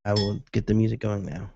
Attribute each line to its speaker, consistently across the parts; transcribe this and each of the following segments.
Speaker 1: I will get the music going now.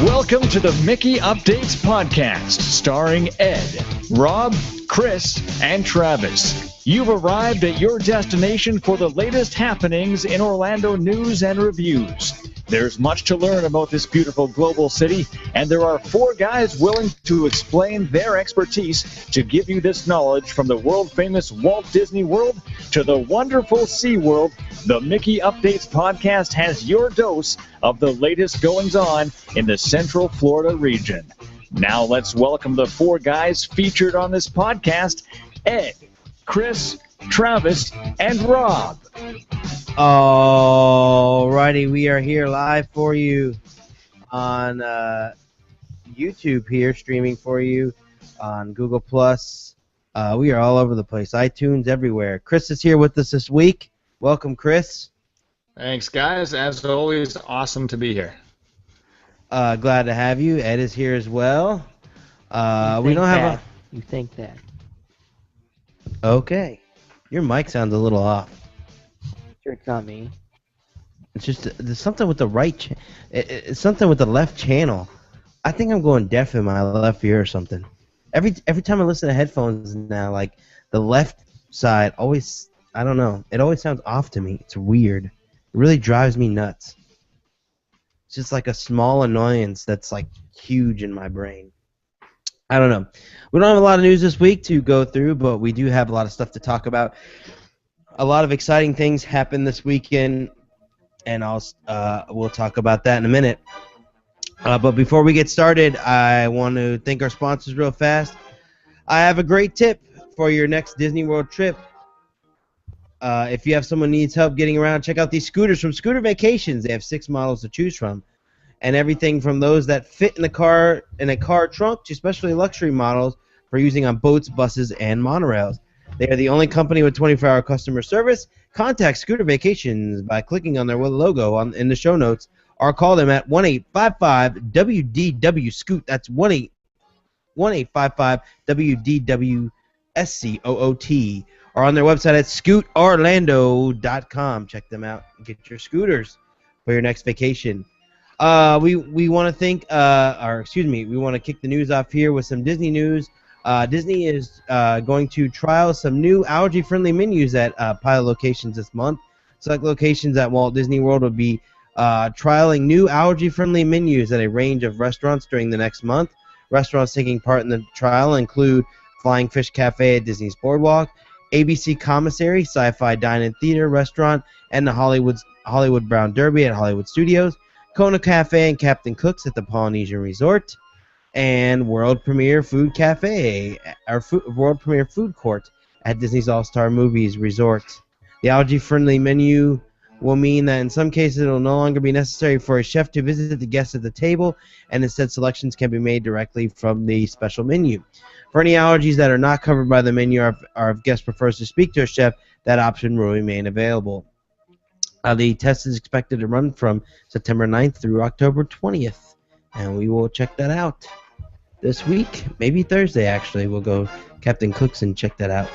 Speaker 2: Welcome to the Mickey Updates podcast, starring Ed, Rob, Chris, and Travis. You've arrived at your destination for the latest happenings in Orlando news and reviews. There's much to learn about this beautiful global city, and there are four guys willing to explain their expertise to give you this knowledge from the world-famous Walt Disney World to the wonderful SeaWorld. The Mickey Updates podcast has your dose of the latest goings-on in the Central Florida region. Now let's welcome the four guys featured on this podcast, Ed, Chris, Travis, and Rob.
Speaker 1: Alrighty, we are here live for you on YouTube here, streaming for you on Google+. We are all over the place, iTunes, everywhere. Chris is here with us this week. Welcome, Chris.
Speaker 3: Thanks, guys. As always, awesome to be here.
Speaker 1: Glad to have you. Ed is here as well. We don't have
Speaker 4: You think that?
Speaker 1: Okay. Your mic sounds a little off.
Speaker 4: Sure, it's not me.
Speaker 1: It's just there's something with the right. It's something with the left channel. I think I'm going deaf in my left ear or something. Every time I listen to headphones now, like the left side always. I don't know. It always sounds off to me. It's weird. It really drives me nuts. It's just like a small annoyance that's like huge in my brain. I don't know. We don't have a lot of news this week to go through, but we do have a lot of stuff to talk about. A lot of exciting things happened this weekend, and we'll talk about that in a minute. But before we get started, I want to thank our sponsors real fast. I have a great tip for your next Disney World trip. If you have someone who needs help getting around, check out these scooters from Scooter Vacations. They have 6 models to choose from, and everything from those that fit in a car trunk to especially luxury models for using on boats, buses, and monorails. They are the only company with 24-hour customer service. Contact Scooter Vacations by clicking on their logo in the show notes, or call them at 1-855-WDW-SCOOT. That's 1-855-WDW-SCOOT. Or on their website at scootorlando.com. Check them out and get your scooters for your next vacation. We want to we want to kick the news off here with some Disney news. Disney is going to trial some new allergy-friendly menus at pilot locations this month. Select locations at Walt Disney World will be trialing new allergy-friendly menus at a range of restaurants during the next month. Restaurants taking part in the trial include Flying Fish Cafe at Disney's Boardwalk, ABC Commissary, Sci-Fi Dine-In Theater Restaurant, and the Hollywood Brown Derby at Hollywood Studios, Kona Cafe and Captain Cook's at the Polynesian Resort, and World Premiere Food Cafe, World Premiere Food Court at Disney's All-Star Movies Resort. The allergy-friendly menu will mean that in some cases it will no longer be necessary for a chef to visit the guests at the table, and instead selections can be made directly from the special menu. For any allergies that are not covered by the menu, or if guest prefers to speak to a chef, that option will remain available. The test is expected to run from September 9th through October 20th, and we will check that out this week. Maybe Thursday, actually. We'll go Captain Cook's and check that out.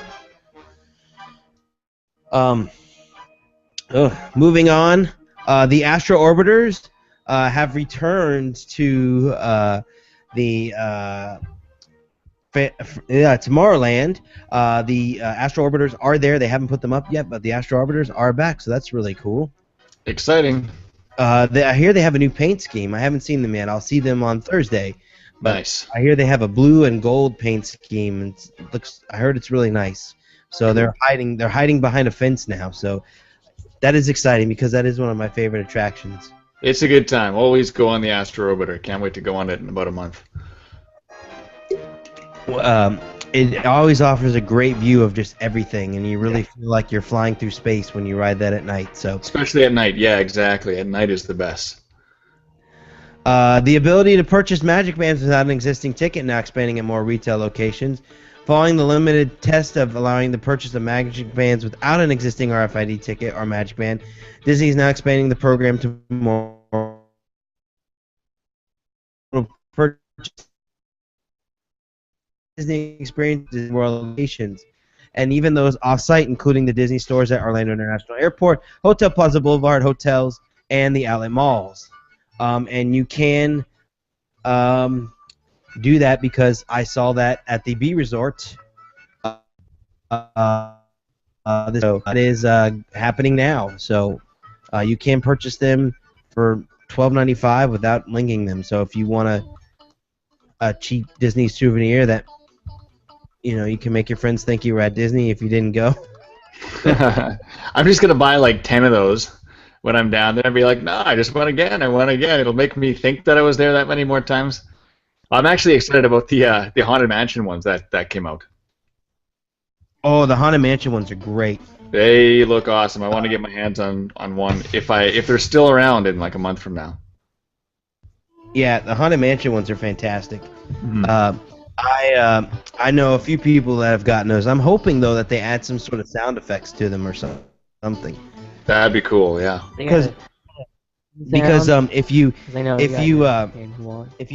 Speaker 1: Moving on, the Astro Orbiters have returned to Tomorrowland. The Astro Orbiters are there. They haven't put them up yet, but the Astro Orbiters are back, so that's really cool.
Speaker 3: Exciting.
Speaker 1: I hear they have a new paint scheme. I haven't seen them yet. I'll see them on Thursday.
Speaker 3: Nice.
Speaker 1: I hear they have a blue and gold paint scheme. And I heard it's really nice. So they're hiding behind a fence now. So that is exciting because that is one of my favorite attractions.
Speaker 3: It's a good time. Always go on the Astro Orbiter. Can't wait to go on it in about a month.
Speaker 1: It always offers a great view of just everything, and you really feel like you're flying through space when you ride that at night. So
Speaker 3: especially at night. Yeah, exactly. At night is the best.
Speaker 1: The ability to purchase Magic Bands without an existing ticket now expanding at more retail locations. Following the limited test of allowing the purchase of Magic Bands without an existing RFID ticket or Magic Band, Disney is now expanding the program to more purchase Disney experiences in more locations, and even those off-site, including the Disney stores at Orlando International Airport, Hotel Plaza Boulevard hotels, and the outlet malls. And you can do that because I saw that at the B Resort. So that is happening now. So you can purchase them for $12.95 without linking them. So if you want a cheap Disney souvenir that you can make your friends think you were at Disney if you didn't go.
Speaker 3: I'm just gonna buy like 10 of those when I'm down there and be like, no, I just went again. I went again. It'll make me think that I was there that many more times. I'm actually excited about the Haunted Mansion ones that came out.
Speaker 1: Oh, the Haunted Mansion ones are great.
Speaker 3: They look awesome. I want to get my hands on one if they're still around in like a month from now.
Speaker 1: Yeah, the Haunted Mansion ones are fantastic.
Speaker 3: Mm-hmm.
Speaker 1: I know a few people that have gotten those. I'm hoping though that they add some sort of sound effects to them or something.
Speaker 3: That'd be cool, yeah.
Speaker 1: Because if you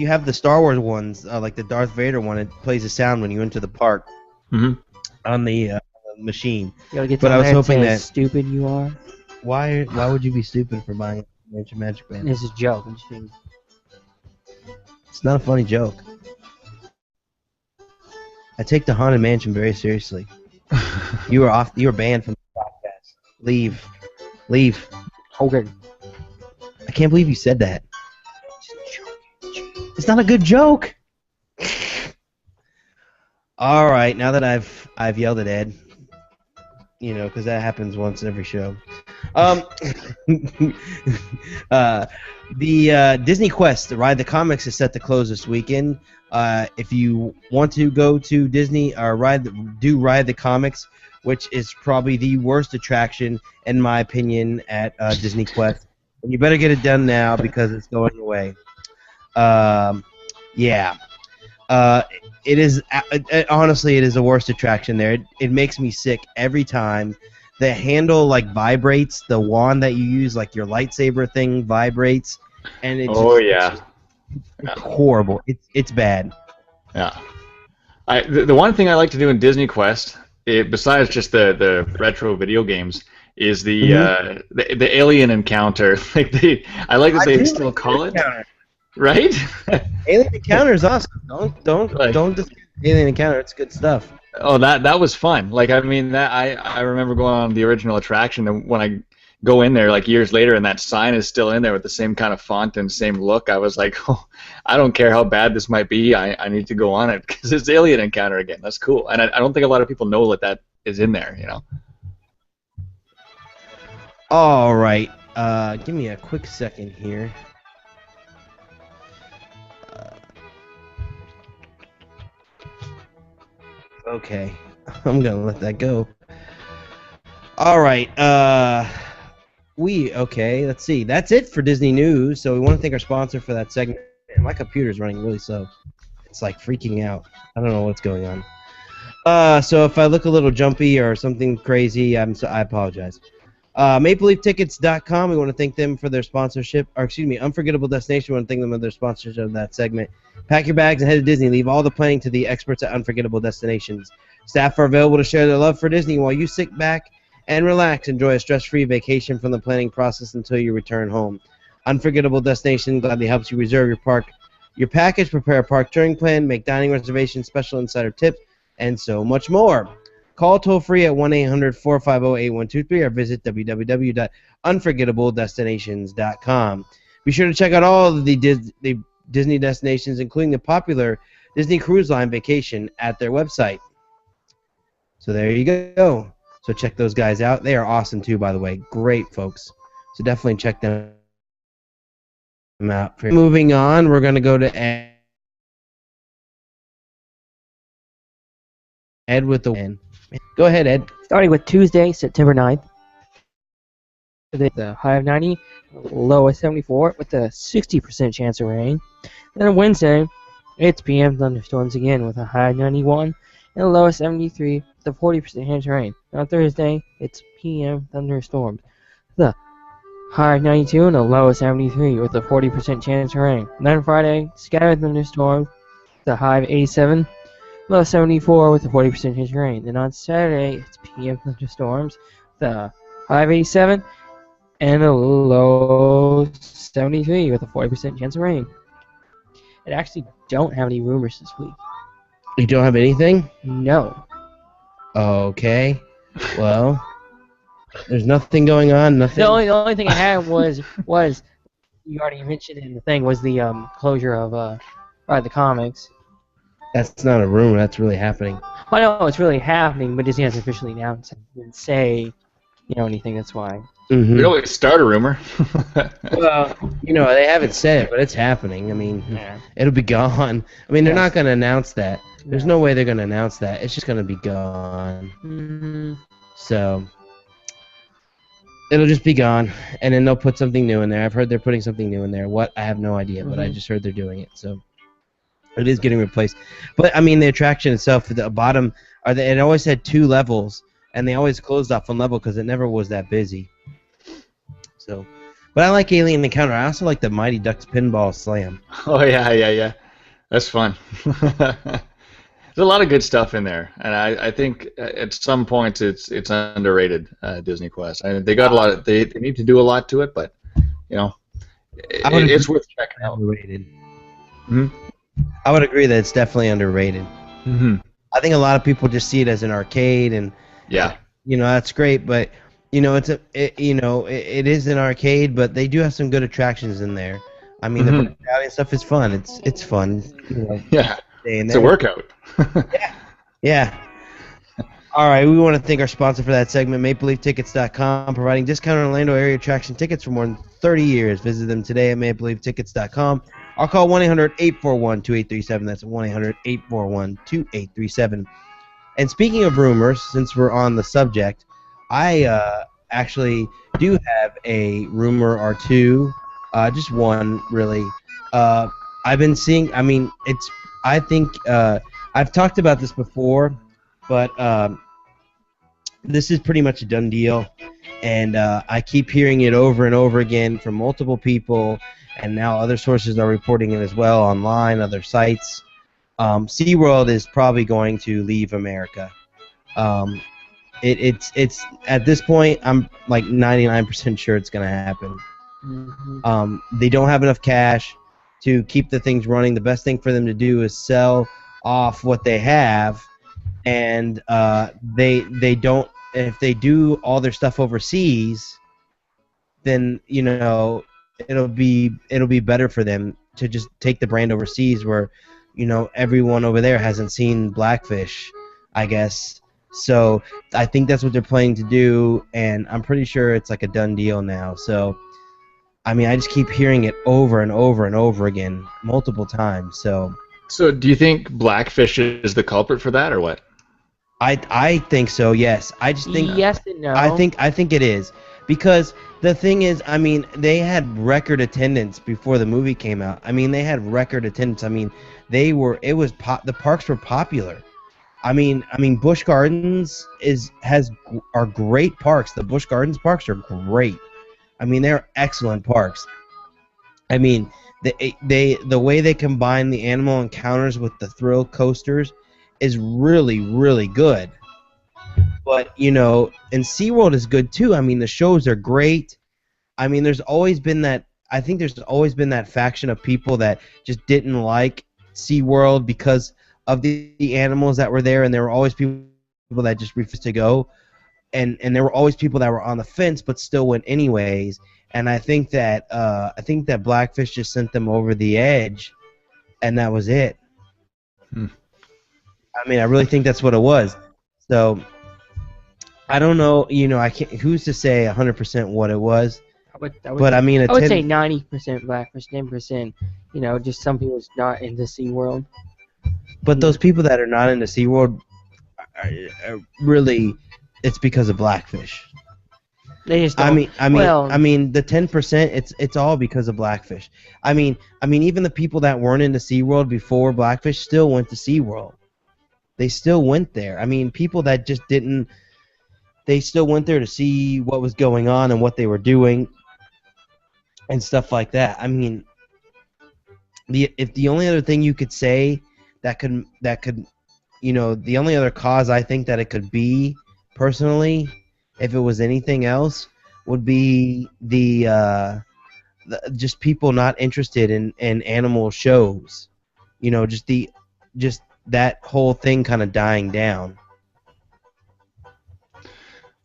Speaker 1: have the Star Wars ones, like the Darth Vader one, it plays a sound when you enter the park on the machine.
Speaker 4: But I was hoping that stupid you are.
Speaker 1: Why would you be stupid for buying a Magic Band?
Speaker 4: This is a joke. I'm just being...
Speaker 1: It's not a funny joke. I take the Haunted Mansion very seriously. You were banned from the podcast. Leave.
Speaker 4: Okay.
Speaker 1: I can't believe you said that. It's not a good joke. All right, now that I've yelled at Ed, because that happens once every show. The Disney Quest, the Ride the Comics, is set to close this weekend. If you want to go to Disney or ride the Comics, which is probably the worst attraction in my opinion at Disney Quest, and you better get it done now because it's going away. It is honestly, it is the worst attraction there. It makes me sick every time. The handle vibrates. The wand that you use, like your lightsaber thing, vibrates, and it's horrible. It's bad.
Speaker 3: Yeah. The one thing I like to do in Disney Quest, besides just the retro video games, is the alien encounter. I like that they still call it. Right?
Speaker 1: Alien Encounter is awesome. Don't just Alien Encounter. It's good stuff.
Speaker 3: Oh, that was fun. I remember going on the original attraction, and when I go in there like years later and that sign is still in there with the same kind of font and same look, I was like, oh, I don't care how bad this might be, I need to go on it because it's Alien Encounter again. That's cool, and I don't think a lot of people know that is in there, you know.
Speaker 1: All right, give me a quick second here. Okay, I'm gonna let that go. All right, let's see. That's it for Disney News. So we want to thank our sponsor for that segment. Man, my computer's running really slow. It's like freaking out. I don't know what's going on. So if I look a little jumpy or something crazy, I apologize. MapleLeafTickets.com. We want to thank them for their sponsorship. Or excuse me, Unforgettable Destination. We want to thank them for their sponsorship of that segment. Pack your bags and head to Disney. Leave all the planning to the experts at Unforgettable Destinations. Staff are available to share their love for Disney while you sit back and relax. Enjoy a stress-free vacation from the planning process until you return home. Unforgettable Destination gladly helps you reserve your package, prepare a park touring plan, make dining reservations, special insider tips, and so much more. Call toll-free at 1-800-450-8123 or visit www.unforgettabledestinations.com. Be sure to check out all of the Disney destinations, including the popular Disney Cruise Line vacation, at their website. So there you go. So check those guys out. They are awesome too, by the way. Great folks. So definitely check them out. Moving on, we're going to go to Ed with the win. Go ahead, Ed.
Speaker 4: Starting with Tuesday, September 9th. The high of 90, low of 74 with a 60% chance of rain. Then on Wednesday, it's PM thunderstorms again with a high of 91 and a low of 73 with a 40% chance of rain. And on Thursday, it's PM thunderstorms. The high of 92 and a low of 73 with a 40% chance of rain. And then on Friday, scattered thunderstorms, the high of 87, low of 74 with a 40% chance of rain. And on Saturday, it's PM thunderstorms, the high of 87 and a low 73 with a 40% chance of rain. I actually don't have any rumors this week.
Speaker 1: You don't have anything?
Speaker 4: No.
Speaker 1: Okay. Well, there's nothing going on. Nothing.
Speaker 4: The only thing I had was you already mentioned in the thing was the closure of the comics.
Speaker 1: That's not a rumor. That's really happening.
Speaker 4: Well, I know it's really happening, but Disney hasn't officially announced it. Didn't say anything. That's why.
Speaker 1: Mm-hmm.
Speaker 3: We always start a rumor.
Speaker 1: Well, they haven't said it, but it's happening. I mean, It'll be gone. I mean, they're not going to announce that. There's no way they're going to announce that. It's just going to be gone.
Speaker 4: Mm-hmm.
Speaker 1: So it'll just be gone, and then they'll put something new in there. I've heard they're putting something new in there. What? I have no idea, but I just heard they're doing it. So it is getting replaced. But I mean, the attraction itself, the bottom, it always had 2 levels, and they always closed off one level because it never was that busy. So, but I like Alien Encounter. I also like the Mighty Ducks Pinball Slam.
Speaker 3: Oh yeah. That's fun. There's a lot of good stuff in there, and I think at some points it's underrated. Disney Quest. They got a lot of, they need to do a lot to it, but it's worth checking out.
Speaker 1: Underrated.
Speaker 3: Mm-hmm.
Speaker 1: I would agree that it's definitely underrated.
Speaker 3: Mm-hmm.
Speaker 1: I think a lot of people just see it as an arcade, and that's great, but it is an arcade, but they do have some good attractions in there. I mean, the personality stuff is fun. It's fun.
Speaker 3: Yeah. It's a workout.
Speaker 1: Yeah. All right, we want to thank our sponsor for that segment, MapleLeafTickets.com, providing discounted Orlando area attraction tickets for more than 30 years. Visit them today at MapleLeafTickets.com. Or call 1-800-841-2837. That's 1-800-841-2837. And speaking of rumors, since we're on the subject, I actually do have a rumor or two, just one really. I've been seeing. I mean, I think I've talked about this before, but this is pretty much a done deal, and I keep hearing it over and over again from multiple people, and now other sources are reporting it as well online, other sites. SeaWorld is probably going to leave America. It's at this point, I'm like 99% sure it's going to happen. Mm-hmm. They don't have enough cash to keep the things running. The best thing for them to do is sell off what they have, and they don't. If they do all their stuff overseas, then it'll be better for them to just take the brand overseas, where everyone over there hasn't seen Blackfish, I guess. So I think that's what they're planning to do, and I'm pretty sure it's like a done deal now. So I mean, I just keep hearing it over and over and over again, multiple times.
Speaker 3: So do you think Blackfish is the culprit for that, or what?
Speaker 1: I think so. Yes, I just think
Speaker 4: Yes and no.
Speaker 1: I think it is, because the thing is, I mean, they had record attendance before the movie came out. I mean, they had record attendance. I mean, the parks were popular. I mean, Busch Gardens are great parks. The Busch Gardens parks are great. I mean, they're excellent parks. I mean, the way they combine the animal encounters with the thrill coasters is really, really good. But, and SeaWorld is good too. I mean, the shows are great. I mean, there's always been that faction of people that just didn't like SeaWorld because of the animals that were there, and there were always people that just refused to go. And there were always people that were on the fence but still went anyways. And I think that Blackfish just sent them over the edge, and that was it. I mean, I really think that's what it was. So I don't know. I can't. Who's to say 100% what it was? But I mean,
Speaker 4: I would say 90% Blackfish, 10%. Just some people's not into SeaWorld.
Speaker 1: But those people that are not into SeaWorld are really, it's because of Blackfish.
Speaker 4: They just don't.
Speaker 1: I mean, the 10%, it's all because of Blackfish. I mean, even the people that weren't into SeaWorld before Blackfish still went to SeaWorld. They still went there. I mean, people that just didn't, they still went there to see what was going on and what they were doing and stuff like that. I mean, if the only other thing you could say that could the only other cause I think that it could be, personally, if it was anything else, would be the just people not interested in animal shows. Just that whole thing kind of dying down.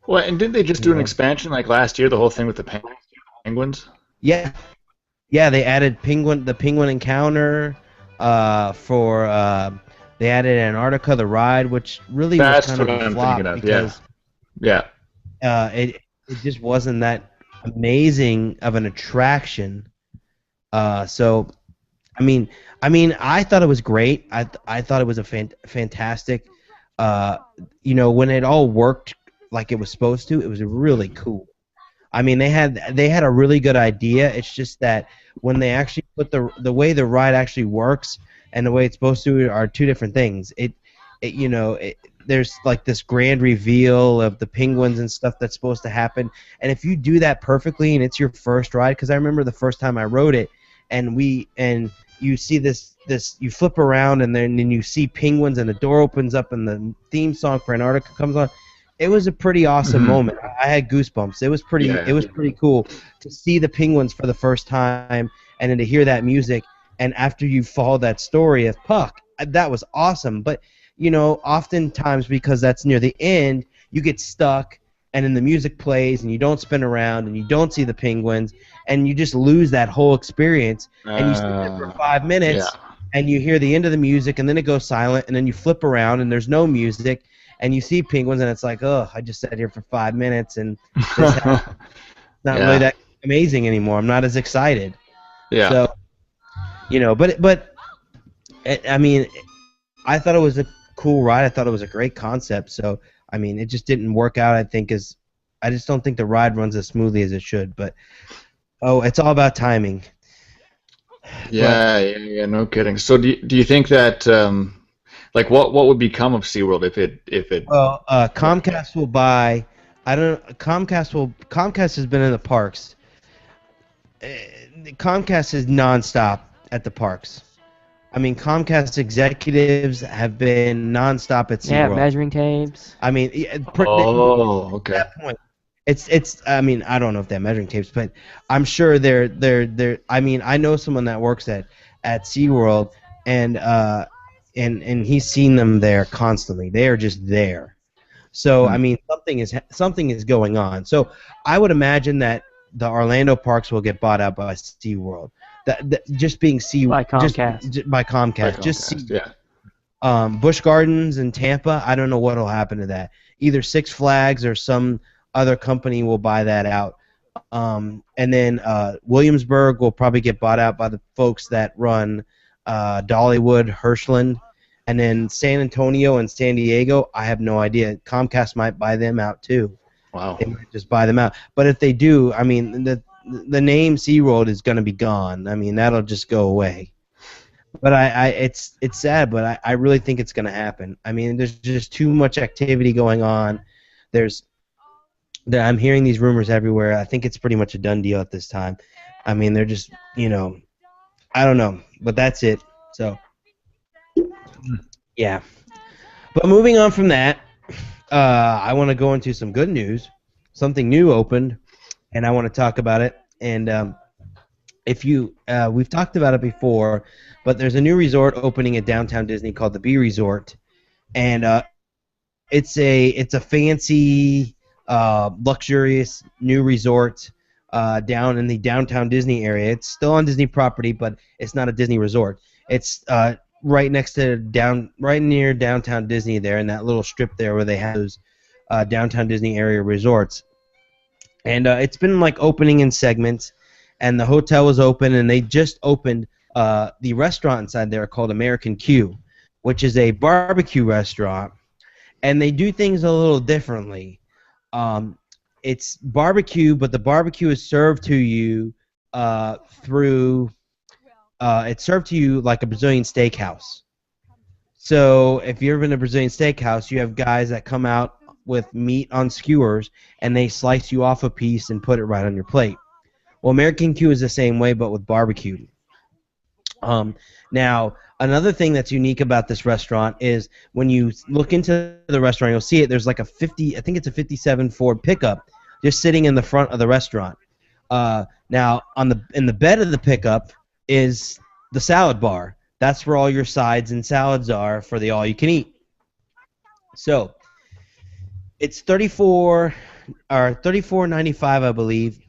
Speaker 3: Well, and didn't they just do an expansion like last year, the whole thing with the penguins?
Speaker 1: Yeah, they added the penguin encounter they added Antarctica, the ride, which really was kind of a flop because it just wasn't that amazing of an attraction. So I mean, I thought it was great. I thought it was a fantastic. When it all worked like it was supposed to, it was really cool. I mean, they had a really good idea. It's just that when they actually put the way the ride actually works and the way it's supposed to are two different things. There's like this grand reveal of the penguins and stuff that's supposed to happen, and if you do that perfectly and it's your first ride, because I remember the first time I rode it, and you see this you flip around and then you see penguins and the door opens up and the theme song for Antarctica comes on. It was a pretty awesome moment. I had goosebumps. It was pretty cool to see the penguins for the first time and then to hear that music. And after you follow that story of Puck, that was awesome. But oftentimes because that's near the end, you get stuck, and then the music plays, and you don't spin around, and you don't see the penguins, and you just lose that whole experience. And you sit there for 5 minutes, and you hear the end of the music, and then it goes silent, and then you flip around, and there's no music. And you see penguins, and it's like, oh, I just sat here for 5 minutes, and it's not really that amazing anymore. I'm not as excited.
Speaker 3: Yeah.
Speaker 1: So, but I mean, I thought it was a cool ride. I thought it was a great concept. So, I mean, it just didn't work out. I just don't think the ride runs as smoothly as it should. But it's all about timing.
Speaker 3: Yeah, no kidding. So, do you think that? Like what would become of SeaWorld if it?
Speaker 1: Well, Comcast will buy. Comcast has been in the parks. Comcast is nonstop at the parks. I mean, Comcast executives have been nonstop at SeaWorld.
Speaker 4: Yeah, measuring tapes.
Speaker 1: I mean,
Speaker 3: okay.
Speaker 1: At that point, it's. I mean, I don't know if they're measuring tapes, but I'm sure they're. I mean, I know someone that works at SeaWorld, and he's seen them there constantly. They are just there. So I mean, something is going on. So I would imagine that the Orlando parks will get bought out by SeaWorld. That just being
Speaker 4: By Comcast.
Speaker 1: by Comcast.
Speaker 3: Like
Speaker 1: Just
Speaker 3: Comcast, yeah.
Speaker 1: Busch Gardens in Tampa, I don't know what will happen to that. Either Six Flags or some other company will buy that out. And then Williamsburg will probably get bought out by the folks that run Dollywood, Hirschland. And then San Antonio and San Diego, I have no idea. Comcast might buy them out too.
Speaker 3: Wow.
Speaker 1: They might just buy them out. But if they do, I mean, the name SeaWorld is going to be gone. I mean, that'll just go away. But it's sad, but I really think it's going to happen. I mean, there's just too much activity going on. I'm hearing these rumors everywhere. I think it's pretty much a done deal at this time. I mean, they're just, I don't know, but that's it. So, yeah. But moving on from that, I want to go into some good news. Something new opened, and I want to talk about it. And we've talked about it before, but there's a new resort opening at downtown Disney called the B Resort, and it's a fancy, luxurious new resort down in the downtown Disney area. It's still on Disney property, but it's not a Disney resort. It's right near downtown Disney there, in that little strip there where they have those downtown Disney area resorts. And it's been like opening in segments, and the hotel was open, and they just opened the restaurant inside there called American Q, which is a barbecue restaurant, and they do things a little differently. It's barbecue, but the barbecue is served to you it's served to you like a Brazilian steakhouse. So if you've ever been to a Brazilian steakhouse, you have guys that come out with meat on skewers, and they slice you off a piece and put it right on your plate. Well, American Q is the same way, but with barbecue. Now, another thing that's unique about this restaurant is when you look into the restaurant, you'll see it. There's like I think it's a 57 Ford pickup just sitting in the front of the restaurant. Now, in the bed of the pickup is the salad bar. That's where all your sides and salads are for the all-you-can-eat. So, it's $34.95, I believe.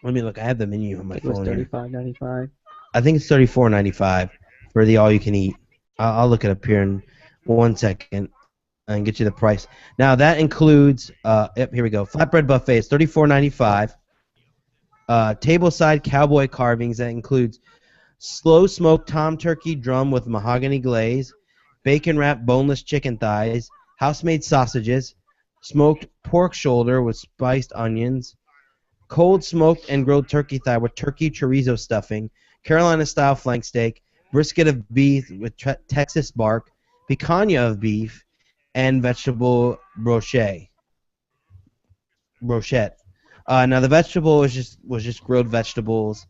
Speaker 1: Let me look. I have the menu on my phone.
Speaker 4: It was $35.95.
Speaker 1: I think it's $34.95 for the all-you-can-eat. I'll look it up here in 1 second and get you the price. Now that includes. Here we go. Flatbread buffet is $34.95. Tableside cowboy carvings, that includes slow smoked tom turkey drum with mahogany glaze, bacon wrapped boneless chicken thighs, house-made sausages, smoked pork shoulder with spiced onions, cold smoked and grilled turkey thigh with turkey chorizo stuffing, Carolina-style flank steak, brisket of beef with Texas bark, picanha of beef, and vegetable brochette. Now the vegetable was just grilled vegetables,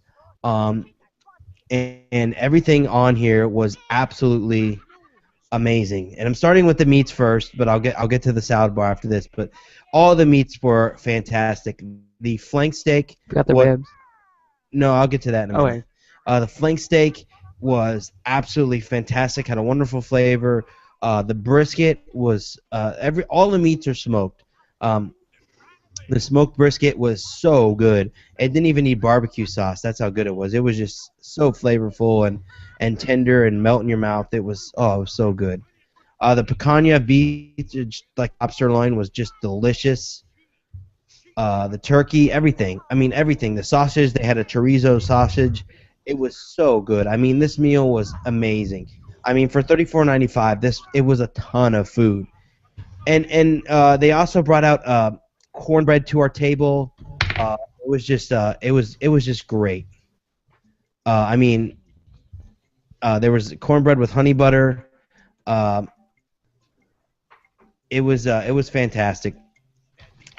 Speaker 1: and everything on here was absolutely amazing. And I'm starting with the meats first, but I'll get to the salad bar after this. But all the meats were fantastic. The flank steak.
Speaker 4: Forgot the ribs.
Speaker 1: No, I'll get to that in a minute.
Speaker 4: Okay.
Speaker 1: The flank steak was absolutely fantastic. Had a wonderful flavor. The brisket was all the meats are smoked. The smoked brisket was so good. It didn't even need barbecue sauce. That's how good it was. It was just so flavorful and tender and melt in your mouth. It was so good. The picanha beef, like top sirloin, was just delicious. The turkey, everything. I mean, everything. The sausage, they had a chorizo sausage. It was so good. I mean, this meal was amazing. I mean, for $34.95, it was a ton of food. And they also brought out cornbread to our table. It was just great. I mean, there was cornbread with honey butter. It was fantastic.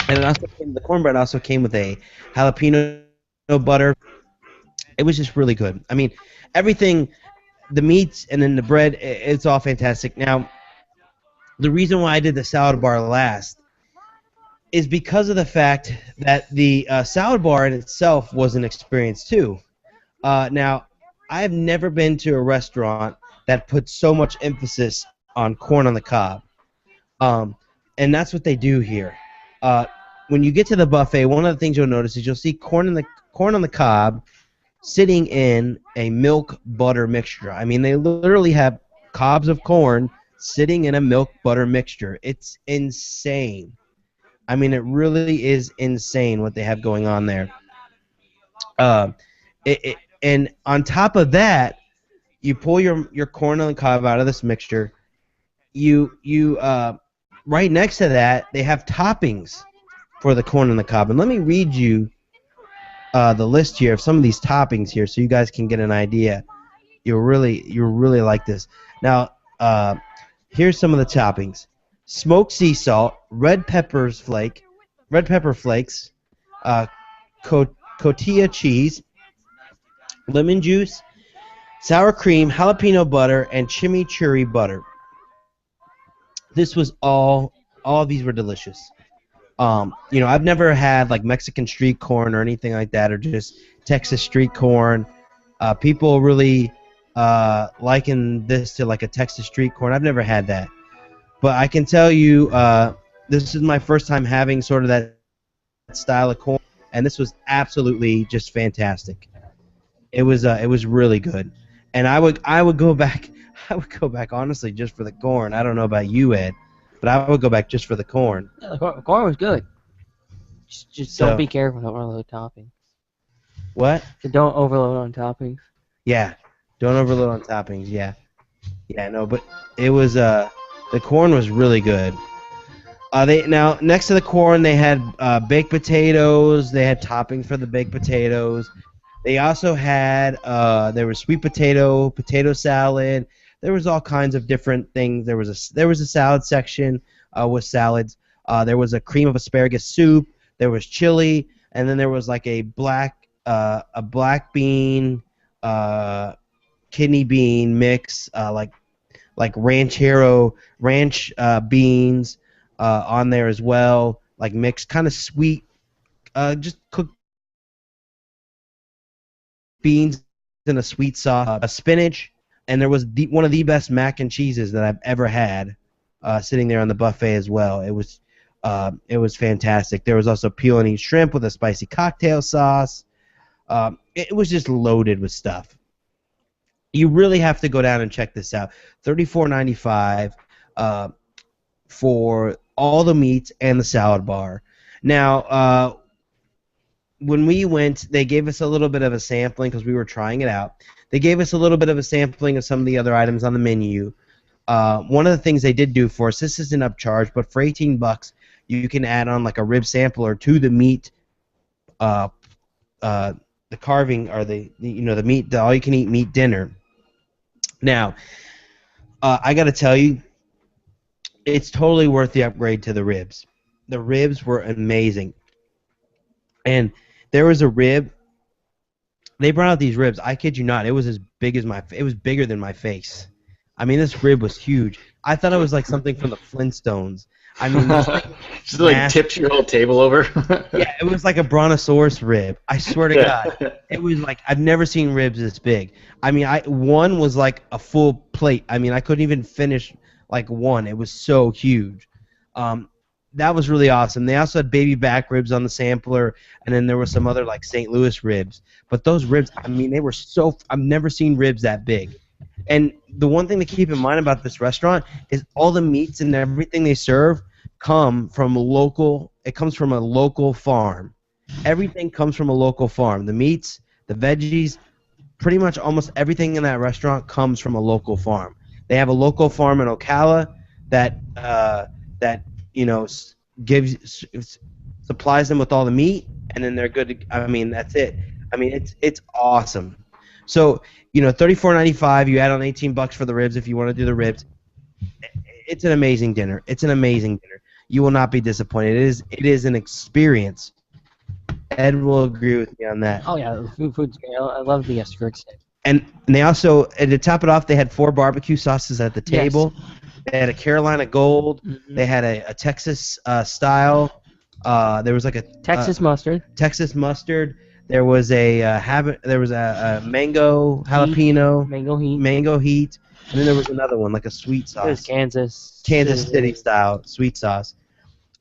Speaker 1: And the cornbread also came with a jalapeno butter. It was just really good. I mean, everything, the meats and then the bread, it's all fantastic. Now, the reason why I did the salad bar last is because of the fact that the salad bar in itself was an experience too. Now, I have never been to a restaurant that puts so much emphasis on corn on the cob, and that's what they do here. when you get to the buffet, one of the things you'll notice is you'll see corn on the cob sitting in a milk butter mixture. I mean, they literally have cobs of corn sitting in a milk butter mixture. It's insane. I mean, it really is insane what they have going on there. And on top of that, you pull your corn on the cob out of this mixture. You right next to that, they have toppings for the corn on the cob. And let me read you the list here of some of these toppings here, so you guys can get an idea. You'll really like this. Now, here's some of the toppings: smoked sea salt, red pepper flakes, cotija cheese, lemon juice, sour cream, jalapeno butter, and chimichurri butter. This was all of these were delicious. I've never had like Mexican street corn or anything like that, or just Texas street corn. People really liken this to like a Texas street corn. I've never had that, but I can tell you, this is my first time having sort of that style of corn, and this was absolutely just fantastic. It was really good, and I would go back. I would go back honestly just for the corn. I don't know about you, Ed, but I would go back just for the corn.
Speaker 4: Yeah, the corn was good. Just don't be careful. Don't overload toppings.
Speaker 1: What?
Speaker 4: So don't overload on toppings.
Speaker 1: Yeah, don't overload on toppings. Yeah, no, but it was the corn was really good. Now next to the corn they had baked potatoes. They had toppings for the baked potatoes. They also had there was sweet potato salad. There was all kinds of different things. There was a salad section with salads. There was a cream of asparagus soup. There was chili, and then there was like a black bean kidney bean mix, like ranch beans on there as well, like mixed, kind of sweet, just cooked beans in a sweet sauce, spinach, and there was one of the best mac and cheeses that I've ever had sitting there on the buffet as well. It was fantastic. There was also peel and eat shrimp with a spicy cocktail sauce. It was just loaded with stuff. You really have to go down and check this out. $34.95 for all the meats and the salad bar. Now, when we went, they gave us a little bit of a sampling because we were trying it out. They gave us a little bit of a sampling of some of the other items on the menu. One of the things they did do for us, this isn't upcharge, but for $18, you can add on like a rib sampler to the meat, the carving or the meat, the all-you-can-eat meat dinner. Now, I got to tell you, it's totally worth the upgrade to the ribs. The ribs were amazing. And there was a rib. They brought out these ribs. I kid you not. It was as big as it was bigger than my face. I mean, this rib was huge. I thought it was like something from the Flintstones. I mean, this thing
Speaker 3: just like tipped your whole table over.
Speaker 1: Yeah, it was like a brontosaurus rib. I swear to God, it was like I've never seen ribs this big. I mean, one was like a full plate. I mean, I couldn't even finish like one. It was so huge. That was really awesome. They also had baby back ribs on the sampler, and then there were some other like St. Louis ribs. But those ribs, I mean, they were so. I've never seen ribs that big. And the one thing to keep in mind about this restaurant is all the meats and everything they serve come from local. It comes from a local farm. Everything comes from a local farm. The meats, the veggies, pretty much almost everything in that restaurant comes from a local farm. They have a local farm in Ocala that supplies them with all the meat, and then they're good. I mean, that's it. I mean, it's awesome. So, $34.95. You add on $18 for the ribs if you want to do the ribs. It's an amazing dinner. It's an amazing dinner. You will not be disappointed. It is an experience. Ed will agree with me on that.
Speaker 4: Oh yeah, the food's great. I love the skirt steak.
Speaker 1: And they also, to top it off, they had 4 barbecue sauces at the table. Yes. They had a Carolina Gold. Mm-hmm. They had a Texas style. There was like a
Speaker 4: Texas mustard.
Speaker 1: Texas mustard. There was a mango jalapeno. Mango heat. And then there was another one, like a sweet sauce.
Speaker 4: It was Kansas
Speaker 1: City style sweet sauce.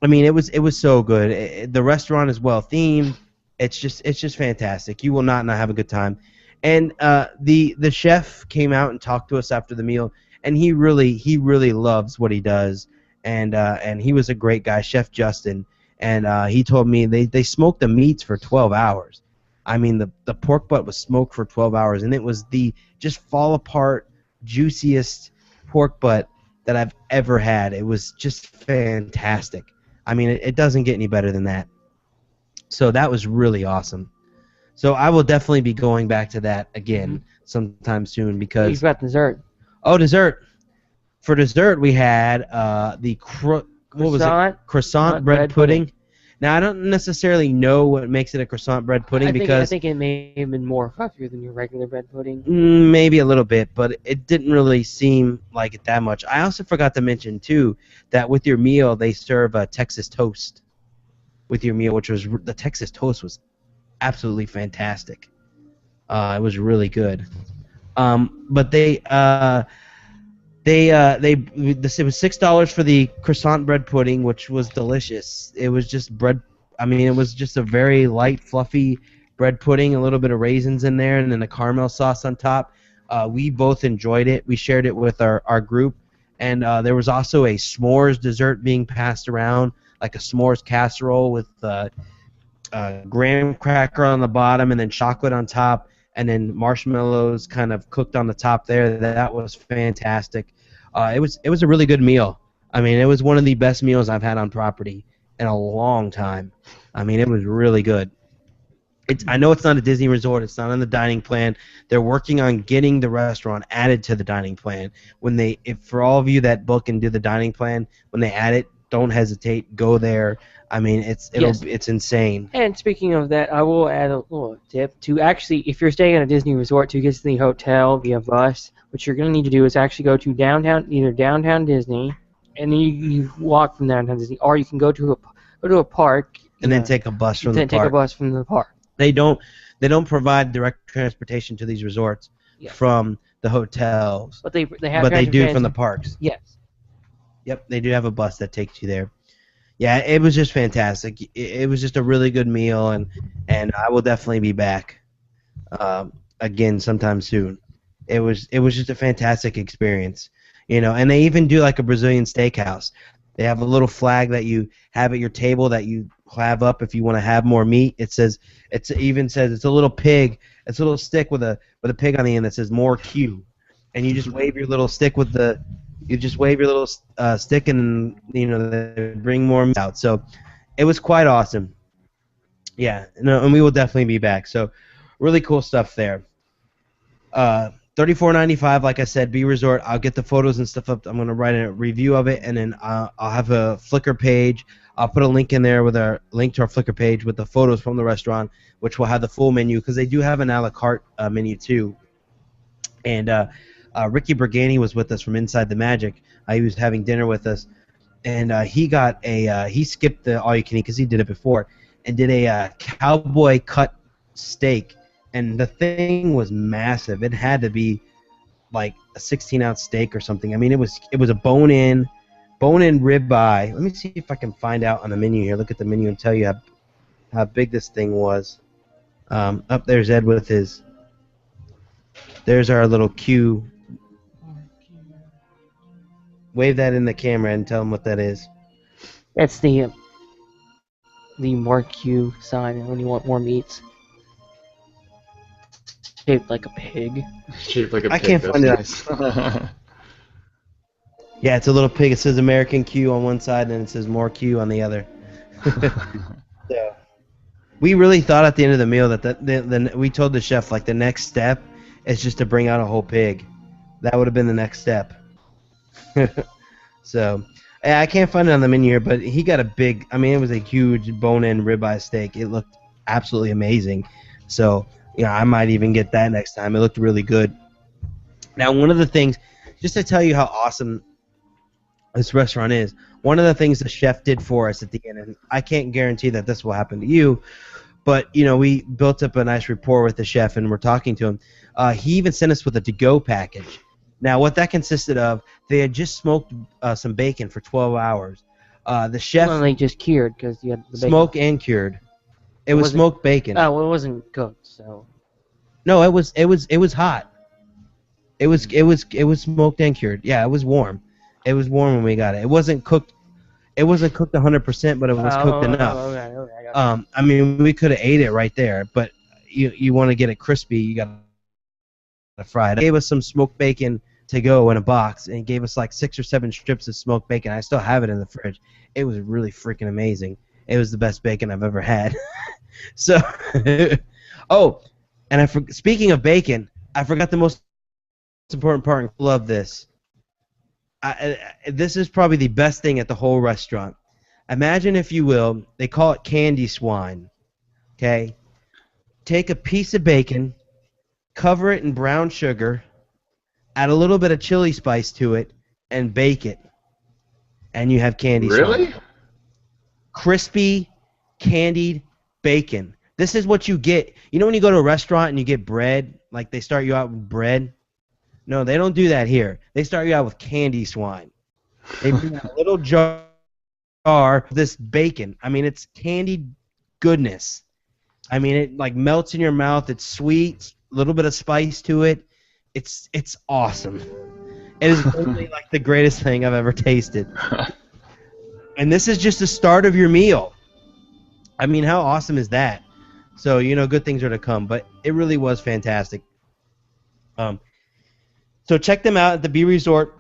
Speaker 1: I mean, it was so good. The restaurant is well themed. It's just fantastic. You will not have a good time. And the chef came out and talked to us after the meal, and he really loves what he does, and he was a great guy, Chef Justin. And he told me they smoked the meats for 12 hours. I mean, the pork butt was smoked for 12 hours, and it was the just fall apart, juiciest pork butt that I've ever had. It was just fantastic. I mean, it doesn't get any better than that. So that was really awesome. So I will definitely be going back to that again sometime soon
Speaker 4: You've
Speaker 1: because
Speaker 4: got dessert.
Speaker 1: dessert. For dessert, we had what was it? Croissant bread pudding. Now I don't necessarily know what makes it a croissant bread pudding
Speaker 4: I think it may have been more fluffier than your regular bread pudding.
Speaker 1: maybe a little bit, but it didn't really seem like it that much. I also forgot to mention too that with your meal they serve a Texas toast with your meal, which was the Texas toast was absolutely fantastic. It was really good. But it was $6 for the croissant bread pudding, which was delicious. It was just bread. I mean, it was just a very light, fluffy bread pudding, a little bit of raisins in there, and then a caramel sauce on top. We both enjoyed it. We shared it with our group, and there was also a s'mores dessert being passed around, like a s'mores casserole with graham cracker on the bottom and then chocolate on top, and then marshmallows kind of cooked on the top there. That was fantastic. It was a really good meal. I mean, it was one of the best meals I've had on property in a long time. I mean, it was really good. I know it's not a Disney resort. It's not on the dining plan. They're working on getting the restaurant added to the dining plan. If for all of you that book and do the dining plan, when they add it, don't hesitate. Go there. I mean, it's insane.
Speaker 4: And speaking of that, I will add a little tip to actually, if you're staying at a Disney resort, to get to the hotel via bus, what you're going to need to do is actually go to either downtown Disney, and then you walk from downtown Disney, or you can go to a park
Speaker 1: And then take a bus from the park.
Speaker 4: Take a bus from the park.
Speaker 1: They don't provide direct transportation to these resorts from the hotels,
Speaker 4: But they have.
Speaker 1: but they do from the parks.
Speaker 4: Yes.
Speaker 1: Yep, they do have a bus that takes you there. Yeah, it was just fantastic. It was just a really good meal, and I will definitely be back again sometime soon. It was just a fantastic experience, And they even do like a Brazilian steakhouse. They have a little flag that you have at your table that you have up if you want to have more meat. It even says it's a little pig. It's a little stick with a pig on the end that says more Q, and you just wave your little stick stick and they bring more meat out. So it was quite awesome. Yeah, no, and we will definitely be back. So really cool stuff there. $34.95, like I said, B Resort. I'll get the photos and stuff up. I'm gonna write a review of it, and then I'll have a Flickr page. I'll put a link in there with our link to our Flickr page with the photos from the restaurant, which will have the full menu because they do have an a la carte menu too. And Ricky Bergani was with us from Inside the Magic. He was having dinner with us, and he skipped the all you can eat because he did it before, and did a cowboy cut steak. And the thing was massive. It had to be like a 16-ounce steak or something. I mean, it was a bone-in ribeye. Let me see if I can find out on the menu here. Look at the menu and tell you how big this thing was. Up there's Ed with his. There's our little Q. Wave that in the camera and tell them what that is.
Speaker 4: That's the Mark Q sign when you want more meats. Shaped like a pig.
Speaker 3: Shaped like a pig.
Speaker 1: I can't find it. Yeah, it's a little pig. It says American Q on one side, and then it says more Q on the other. So, we really thought at the end of the meal that we told the chef like the next step is just to bring out a whole pig. That would have been the next step. So, I can't find it on the menu here, but he got it was a huge bone-in ribeye steak. It looked absolutely amazing. So, I might even get that next time. It looked really good. Now, one of the things, just to tell you how awesome this restaurant is, one of the things the chef did for us at the end, and I can't guarantee that this will happen to you, but, we built up a nice rapport with the chef, and we're talking to him. He even sent us with a to-go package. Now, what that consisted of, they had just smoked some bacon for 12 hours. The chef
Speaker 4: Well, they just cured because you had the bacon.
Speaker 1: smoked and cured. It was
Speaker 4: Was it-
Speaker 1: smoked bacon.
Speaker 4: Oh, well, it wasn't cooked, so.
Speaker 1: No, it was hot. It was smoked and cured. Yeah, it was warm. It was warm when we got it. It wasn't cooked. It wasn't cooked 100%, but it was cooked enough.
Speaker 4: Okay, I got it.
Speaker 1: I mean, we could have ate it right there, but you want to get it crispy, you got to fry it. They gave us some smoked bacon to go in a box, and he gave us like 6 or 7 strips of smoked bacon. I still have it in the fridge. It was really freaking amazing. It was the best bacon I've ever had. So, oh, and speaking of bacon, I forgot the most important part. I love this. This is probably the best thing at the whole restaurant. Imagine, if you will, they call it candy swine. Okay? Take a piece of bacon, cover it in brown sugar, add a little bit of chili spice to it, and bake it. And you have candy swine.
Speaker 3: Really?
Speaker 1: Crispy, candied bacon. This is what you get. You know when you go to a restaurant and you get bread, like they start you out with bread? No, they don't do that here. They start you out with candy swine. They bring out a little jar of this bacon. I mean, it's candied goodness. I mean, it like melts in your mouth. It's sweet, a little bit of spice to it. It's awesome. It is literally like the greatest thing I've ever tasted. And this is just the start of your meal. I mean, how awesome is that? So, good things are to come. But it really was fantastic. So check them out at the B Resort.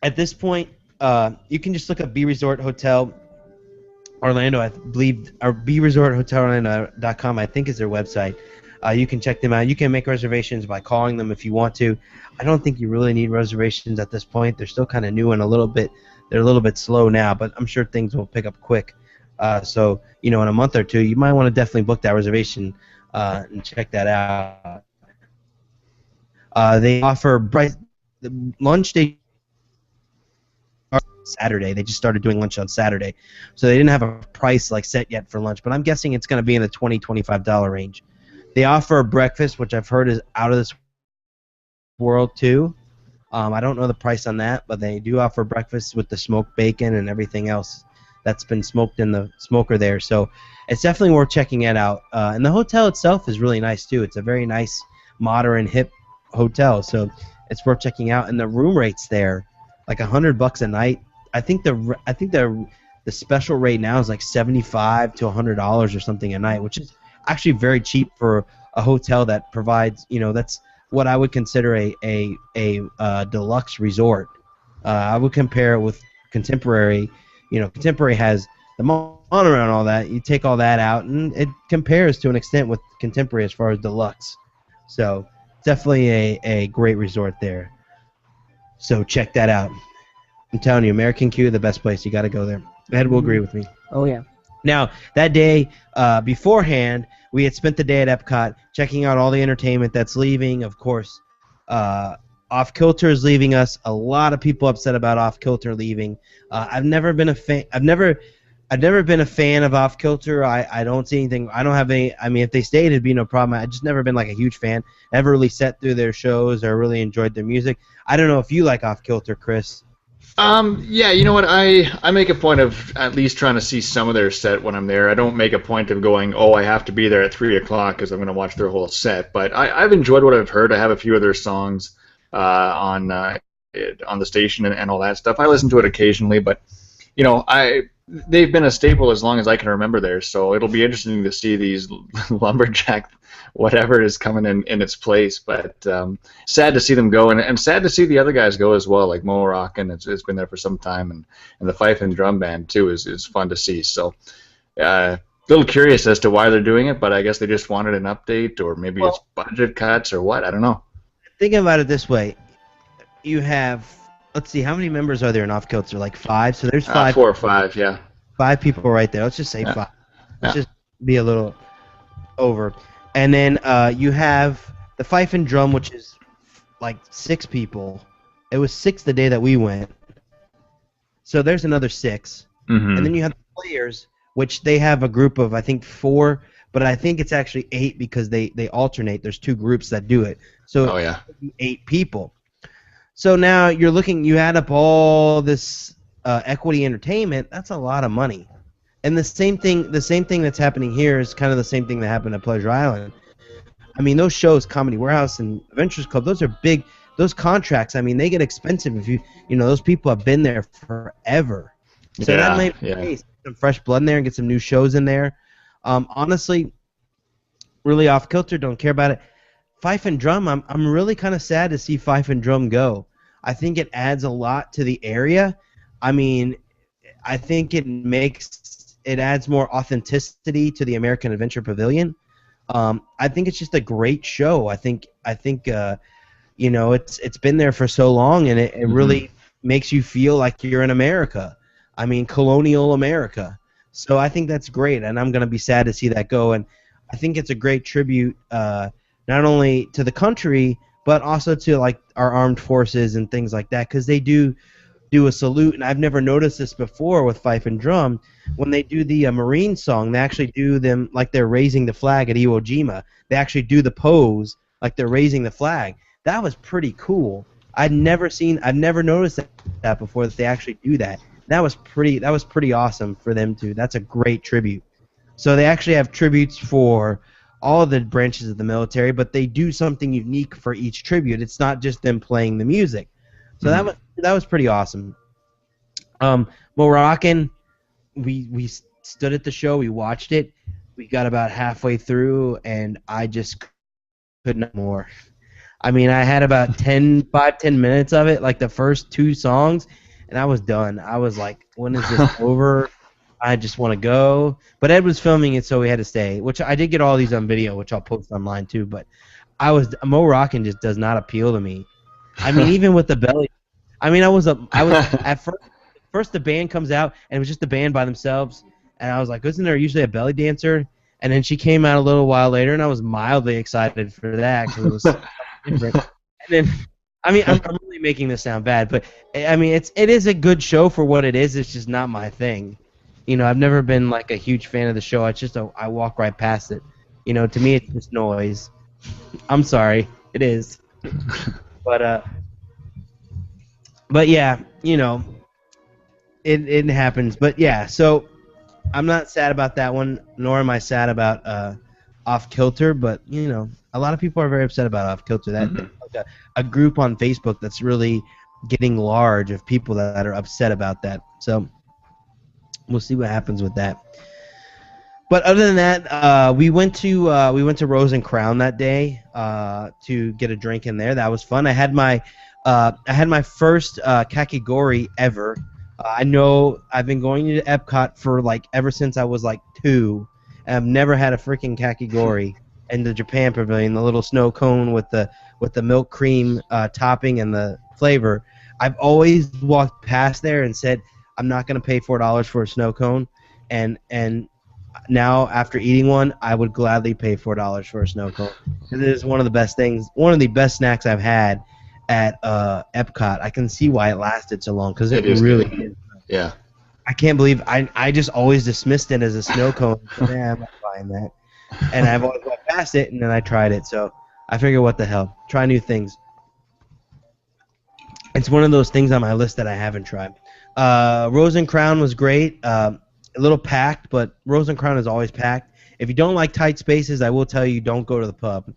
Speaker 1: At this point, you can just look up B Resort Hotel Orlando, I believe, or BResortHotelOrlando.com, I think, is their website. You can check them out. You can make reservations by calling them if you want to. I don't think you really need reservations at this point. They're still kind of new and they're a little bit slow now, but I'm sure things will pick up quick. So, in a month or two, you might want to definitely book that reservation and check that out. They offer the lunch day Saturday. They just started doing lunch on Saturday. So they didn't have a price set yet for lunch, but I'm guessing it's going to be in the $20, $25 range. They offer a breakfast, which I've heard is out of this world too. I don't know the price on that, but they do offer breakfast with the smoked bacon and everything else that's been smoked in the smoker there. So it's definitely worth checking it out. And the hotel itself is really nice too. It's a very nice, modern, hip hotel. So it's worth checking out. And the room rates there, like $100 a night. I think the special rate now is like $75 to $100 or something a night, which is actually very cheap for a hotel that provides, that's what I would consider a deluxe resort. I would compare it with Contemporary. Contemporary has the monitor and all that. You take all that out, and it compares to an extent with Contemporary as far as deluxe. So definitely a great resort there. So check that out. I'm telling you, American Q, the best place. You got to go there. Ed will agree with me.
Speaker 4: Oh, yeah.
Speaker 1: Now, that day beforehand, we had spent the day at Epcot checking out all the entertainment that's leaving. Of course, Off Kilter is leaving us. A lot of people upset about Off Kilter leaving. I've never been a fan. I've never been a fan of Off Kilter. I don't see anything. I don't have any. I mean, if they stayed, it'd be no problem. I just never been a huge fan. Never really sat through their shows or really enjoyed their music. I don't know if you like Off Kilter, Chris.
Speaker 3: Yeah, you know what? I make a point of at least trying to see some of their set when I'm there. I don't make a point of going, I have to be there at 3 o'clock because I'm going to watch their whole set. But I've enjoyed what I've heard. I have a few of their songs on the station and all that stuff. I listen to it occasionally, but they've been a staple as long as I can remember there. So it'll be interesting to see these lumberjack whatever is coming in its place. But sad to see them go, and sad to see the other guys go as well, like Mo Rockin'. It's been there for some time, and the fife and drum band too is fun to see. So a little curious as to why they're doing it, but I guess they just wanted an update, or maybe it's budget cuts or what. I don't know.
Speaker 1: Think about it this way: you have, let's see, how many members are there in Off Kilter? Like 5. So there's 5.
Speaker 3: 4 or 5, yeah.
Speaker 1: 5 people right there. Let's just say 5. Let's
Speaker 3: Yeah.
Speaker 1: just be a little over. And then you have the fife and drum, which is 6 people. It was 6 the day that we went. So there's another 6.
Speaker 3: Mm-hmm.
Speaker 1: And then you have the players, which they have a group of, I think, 4, but I think it's actually 8 because they alternate. There's 2 groups that do it. So 8 people. So now you're looking. You add up all this equity entertainment. That's a lot of money. And the same thing that's happening here is kind of the same thing that happened at Pleasure Island. I mean, those shows, Comedy Warehouse and Adventures Club, those are big. Those contracts, I mean, they get expensive if those people have been there forever. So that might be the case. Get some fresh blood in there and get some new shows in there. Honestly, really off kilter, don't care about it. Fife and Drum, I'm really kind of sad to see Fife and Drum go. I think it adds a lot to the area. I mean, I think it adds more authenticity to the American Adventure Pavilion. I think it's just a great show. I think it's been there for so long, and it really makes you feel like you're in America. I mean, colonial America. So I think that's great, and I'm going to be sad to see that go. And I think it's a great tribute, not only to the country, but also to like our armed forces and things like that, because they do a salute. And I've never noticed this before with Fife and Drum. When they do the Marine song, they actually do them like they're raising the flag at Iwo Jima. They actually do the pose like they're raising the flag. That was pretty cool. I've never noticed that before, that they actually do that. That was pretty awesome for them to. That's a great tribute. So they actually have tributes for all of the branches of the military, but they do something unique for each tribute. It's not just them playing the music. So that was pretty awesome. Moroccan, we stood at the show, we watched it, we got about halfway through, and I just could not more. I mean, I had about 10 minutes of it, like the first 2 songs, and I was done. I was like, when is this over? I just want to go. But Ed was filming it, so we had to stay, which I did get all these on video, which I'll post online too. But Mo Rockin' just does not appeal to me. I mean, even with the belly. I mean, I was at first the band comes out, and it was just the band by themselves, and I was like, isn't there usually a belly dancer? And then she came out a little while later, and I was mildly excited for that because it was different. And then, I mean, I'm really making this sound bad, but I mean, it is a good show for what it is. It's just not my thing. I've never been like a huge fan of the show. It's just I walk right past it. To me, it's just noise. I'm sorry, it is. But yeah, it happens. But yeah, so I'm not sad about that one, nor am I sad about Off Kilter. But a lot of people are very upset about Off Kilter. That like a group on Facebook that's really getting large of people that are upset about that. So we'll see what happens with that. But other than that, we went to Rose and Crown that day to get a drink in there. That was fun. I had my first kakigori ever. I know I've been going to Epcot for like ever since I was like 2, and I've never had a freaking kakigori in the Japan Pavilion, the little snow cone with the milk cream topping and the flavor. I've always walked past there and said, I'm not going to pay $4 for a snow cone, and now after eating one, I would gladly pay $4 for a snow cone. It is one of the best things, one of the best snacks I've had at Epcot. I can see why it lasted so long, because it really is.
Speaker 3: Yeah.
Speaker 1: I can't believe I just always dismissed it as a snow cone. Yeah, I'm not buying that. And I've always went past it, and then I tried it. So I figure, what the hell? Try new things. It's one of those things on my list that I haven't tried. Rose and Crown was great. A little packed, but Rose and Crown is always packed. If you don't like tight spaces, I will tell you, don't go to the pub.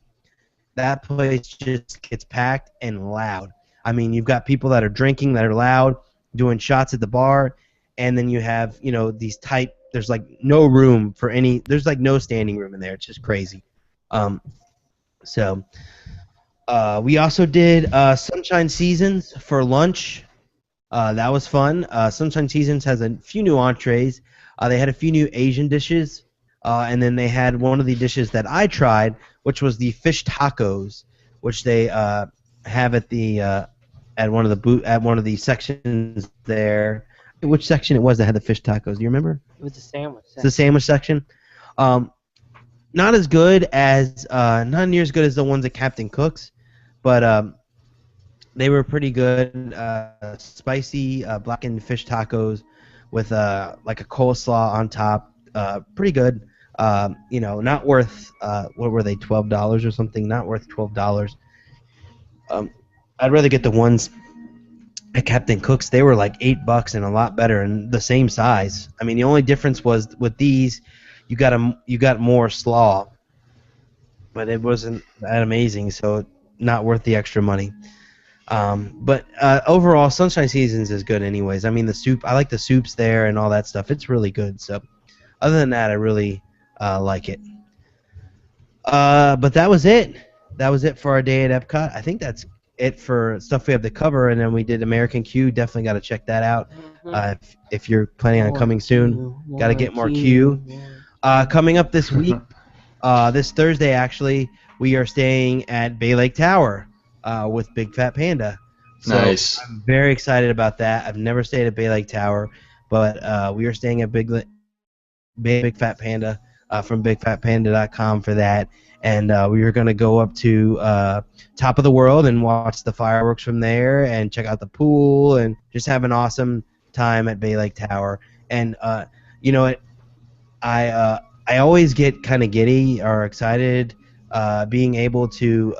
Speaker 1: That place just gets packed and loud. I mean, you've got people that are drinking, that are loud, doing shots at the bar, and then you have, these tight, there's like no room for any, there's like no standing room in there. It's just crazy. We also did Sunshine Seasons for lunch. That was fun. Sunshine Seasons has a few new entrees. They had a few new Asian dishes, and then they had one of the dishes that I tried, which was the fish tacos, which they have at the at one of the sections there. Which section it was that had the fish tacos? Do you remember?
Speaker 4: It was the sandwich section.
Speaker 1: It's the sandwich section. Not as good as, not near as good as the ones at Captain Cook's, but they were pretty good. Spicy blackened fish tacos with like a coleslaw on top. Pretty good. Not worth, what were they, $12 or something? Not worth $12. I'd rather get the ones at Captain Cook's, they were like $8 and a lot better and the same size. I mean, the only difference was with these, you got more slaw, but it wasn't that amazing, so not worth the extra money. But overall, Sunshine Seasons is good anyways. I mean, the soup, I like the soups there and all that stuff. It's really good. So other than that, I really like it. But that was it. That was it for our day at Epcot. I think that's it for stuff we have to cover. And then we did American Q. Definitely got to check that out. If you're planning on coming soon, got to get more Q. Coming up this week, this Thursday actually, we are staying at Bay Lake Tower with Big Fat Panda. So
Speaker 3: Nice.
Speaker 1: I'm very excited about that. I've never stayed at Bay Lake Tower, but we are staying at Big Fat Panda from BigFatPanda.com for that. And we were going to go up to Top of the World and watch the fireworks from there and check out the pool and just have an awesome time at Bay Lake Tower. And you know what? I always get kind of giddy or excited being able to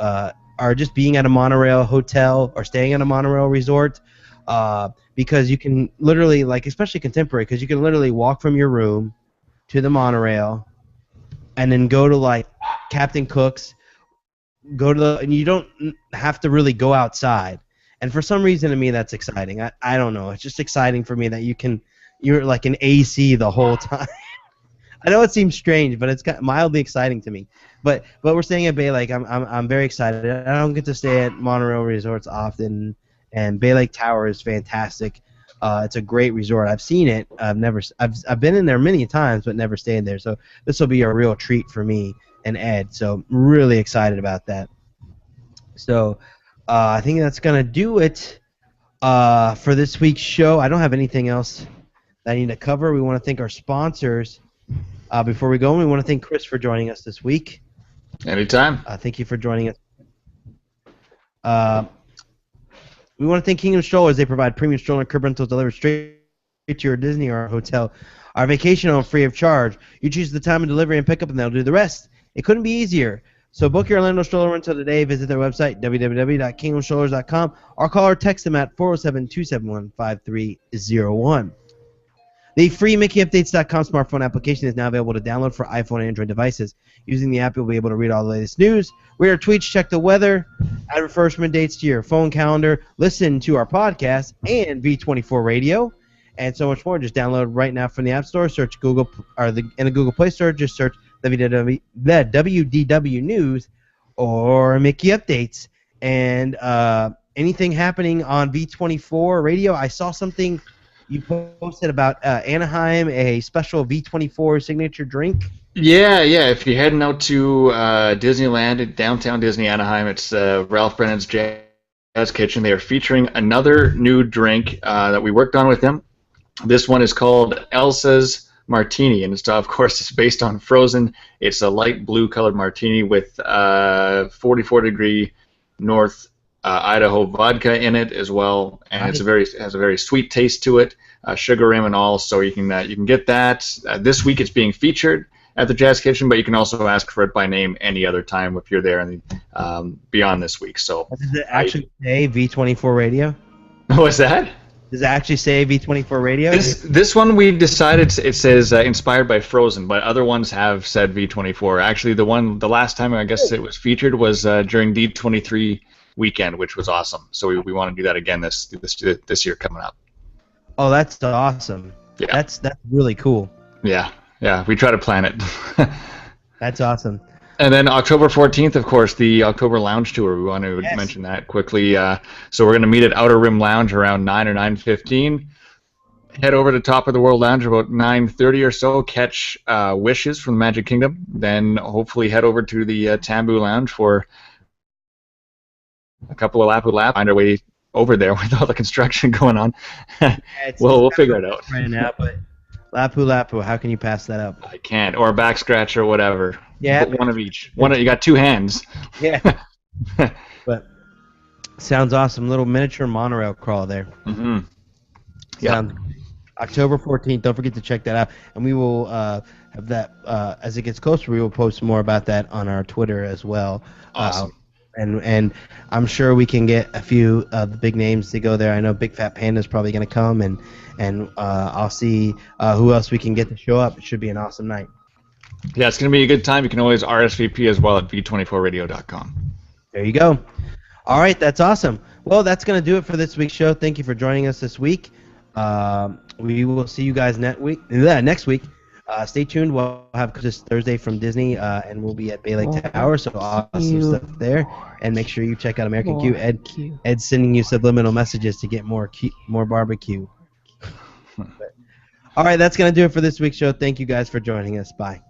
Speaker 1: or just being at a monorail hotel or staying at a monorail resort because you can literally, like, especially contemporary, because you can literally walk from your room to the monorail and then go to like Captain Cook's, and you don't have to really go outside. And for some reason to me that's exciting. I don't know. It's just exciting for me that you're like in AC the whole time. I know it seems strange, but it's mildly exciting to me. But we're staying at Bay Lake. I'm very excited. I don't get to stay at monorail resorts often, and Bay Lake Tower is fantastic. It's a great resort. I've seen it. I've been in there many times, but never stayed there. So this will be a real treat for me and Ed. So really excited about that. So I think that's gonna do it for this week's show. I don't have anything else that I need to cover. We want to thank our sponsors. Before we go, we want to thank Chris for joining us this week.
Speaker 3: Anytime.
Speaker 1: Thank you for joining us. We want to thank Kingdom Strollers. They provide premium stroller and curb rentals delivered straight to your Disney or hotel. Our vacation home free of charge. You choose the time of delivery and pickup, and they'll do the rest. It couldn't be easier. So book your Orlando stroller rental today. Visit their website, www.kingdomstrollers.com, or call or text them at 407-271-5301. The free MickeyUpdates.com smartphone application is now available to download for iPhone and Android devices. Using the app, you'll be able to read all the latest news, read our tweets, check the weather, add refreshment dates to your phone calendar, listen to our podcast and V24 Radio, and so much more. Just download right now from the App Store. Search Google in the Google Play Store. Just search the WDW News or Mickey Updates. And anything happening on V24 Radio? I saw something you posted about Anaheim, a special V24 signature drink.
Speaker 3: Yeah. If you're heading out to Disneyland at downtown Disney Anaheim, it's Ralph Brennan's Jazz Kitchen. They are featuring another new drink that we worked on with them. This one is called Elsa's Martini, and it's, of course, it's based on Frozen. It's a light blue colored martini with 44-degree North Idaho vodka in it as well, and has a very sweet taste to it, sugar rim and all. So you can get that. This week it's being featured at the Jazz Kitchen, but you can also ask for it by name any other time if you're there and beyond this week. So
Speaker 1: does it actually say V24 Radio?
Speaker 3: What's that?
Speaker 1: Does it actually say V24 Radio?
Speaker 3: This one we decided it says inspired by Frozen, but other ones have said V24. Actually, the last time I guess it was featured was during D23 weekend, which was awesome. So we want to do that again this year coming up.
Speaker 1: Oh, that's awesome.
Speaker 3: Yeah.
Speaker 1: That's really cool.
Speaker 3: Yeah. We try to plan it.
Speaker 1: That's awesome.
Speaker 3: And then October 14th, of course, the October Lounge Tour. We want to mention that quickly. So we're going to meet at Outer Rim Lounge around 9 or 9:15. Head over to Top of the World Lounge about 9:30 or so. Catch Wishes from the Magic Kingdom. Then hopefully head over to the Tambu Lounge for a couple of Lapu Lap. Find our way over there with all the construction going on. We'll figure it out.
Speaker 1: Right now, but Lapu, how can you pass that up?
Speaker 3: I can't. Or a back scratch or whatever.
Speaker 1: Yeah.
Speaker 3: One of each. You got two hands.
Speaker 1: Yeah. But sounds awesome. Little miniature monorail crawl there.
Speaker 3: Mm-hmm. Yeah.
Speaker 1: October 14th. Don't forget to check that out. And we will have that as it gets closer. We will post more about that on our Twitter as well.
Speaker 3: Awesome.
Speaker 1: and I'm sure we can get a few of the big names to go there. I know Big Fat Panda is probably going to come, and I'll see who else we can get to show up. It should be an awesome night.
Speaker 3: Yeah, it's going to be a good time. You can always RSVP as well at v24radio.com.
Speaker 1: There you go. All right, that's awesome. Well, that's going to do it for this week's show. Thank you for joining us this week. We will see you guys next week. Stay tuned. We'll have this Thursday from Disney, and we'll be at Bay Lake Tower, so awesome stuff there. And make sure you check out American Q. Ed's sending you subliminal messages to get more barbecue. All right, that's going to do it for this week's show. Thank you guys for joining us. Bye.